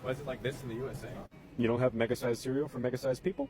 Why is it like this in the USA? You don't have mega-sized cereal for mega-sized people?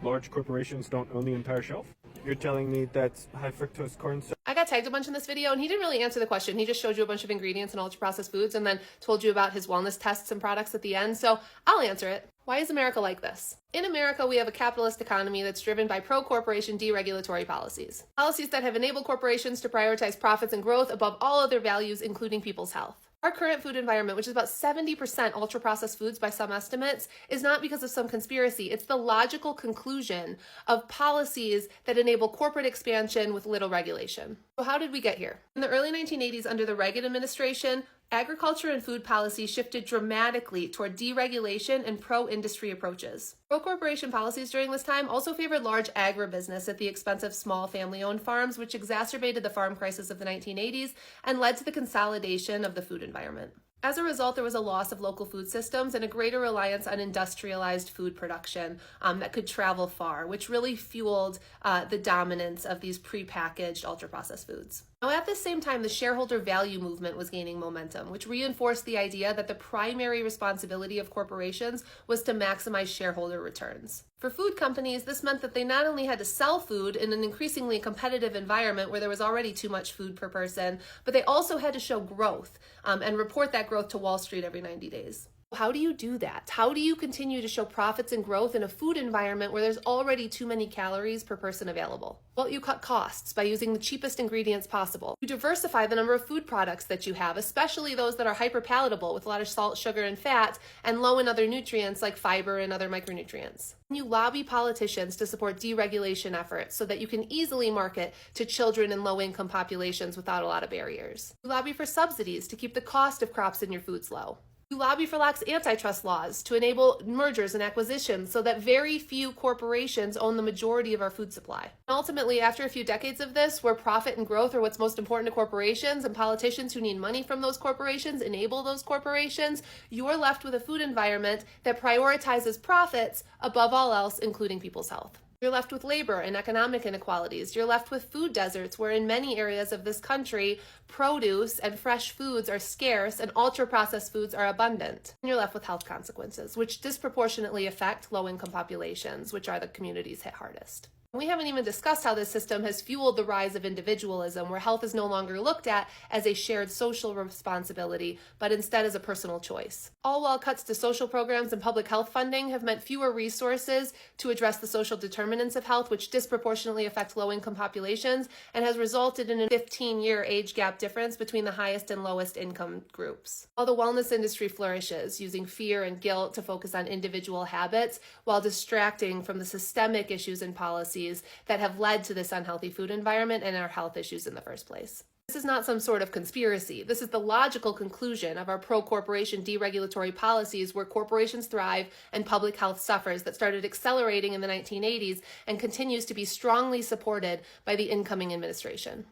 Large corporations don't own the entire shelf? You're telling me that's high fructose corn syrup? I got tagged a bunch in this video and he didn't really answer the question. He just showed you a bunch of ingredients and ultra-processed foods and then told you about his wellness tests and products at the end. So I'll answer it. Why is America like this? In America, we have a capitalist economy that's driven by pro-corporation deregulatory policies. Policies that have enabled corporations to prioritize profits and growth above all other values, including people's health. Our current food environment, which is about 70% ultra-processed foods by some estimates, is not because of some conspiracy. It's the logical conclusion of policies that enable corporate expansion with little regulation. So how did we get here? In the early 1980s, under the Reagan administration, agriculture and food policy shifted dramatically toward deregulation and pro-industry approaches. Pro-corporation policies during this time also favored large agribusiness at the expense of small family-owned farms, which exacerbated the farm crisis of the 1980s and led to the consolidation of the food environment. As a result, there was a loss of local food systems and a greater reliance on industrialized food production that could travel far, which really fueled the dominance of these prepackaged ultra-processed foods. Now, at the same time, the shareholder value movement was gaining momentum, which reinforced the idea that the primary responsibility of corporations was to maximize shareholder returns. For food companies, this meant that they not only had to sell food in an increasingly competitive environment where there was already too much food per person, but they also had to show growth and report that growth to Wall Street every 90 days. How do you do that? How do you continue to show profits and growth in a food environment where there's already too many calories per person available? Well, you cut costs by using the cheapest ingredients possible. You diversify the number of food products that you have, especially those that are hyperpalatable with a lot of salt, sugar, and fat, and low in other nutrients like fiber and other micronutrients. You lobby politicians to support deregulation efforts so that you can easily market to children and low-income populations without a lot of barriers. You lobby for subsidies to keep the cost of crops in your foods low. You lobby for lax antitrust laws to enable mergers and acquisitions so that very few corporations own the majority of our food supply. And ultimately, after a few decades of this, where profit and growth are what's most important to corporations and politicians who need money from those corporations enable those corporations, you're left with a food environment that prioritizes profits above all else, including people's health. You're left with labor and economic inequalities. You're left with food deserts where in many areas of this country, produce and fresh foods are scarce and ultra-processed foods are abundant. And you're left with health consequences, which disproportionately affect low-income populations, which are the communities hit hardest. We haven't even discussed how this system has fueled the rise of individualism, where health is no longer looked at as a shared social responsibility, but instead as a personal choice. All while cuts to social programs and public health funding have meant fewer resources to address the social determinants of health, which disproportionately affect low-income populations, and has resulted in a 15-year age gap difference between the highest and lowest income groups. While the wellness industry flourishes, using fear and guilt to focus on individual habits, while distracting from the systemic issues and policies that have led to this unhealthy food environment and our health issues in the first place. This is not some sort of conspiracy. This is the logical conclusion of our pro-corporation deregulatory policies where corporations thrive and public health suffers that started accelerating in the 1980s and continues to be strongly supported by the incoming administration.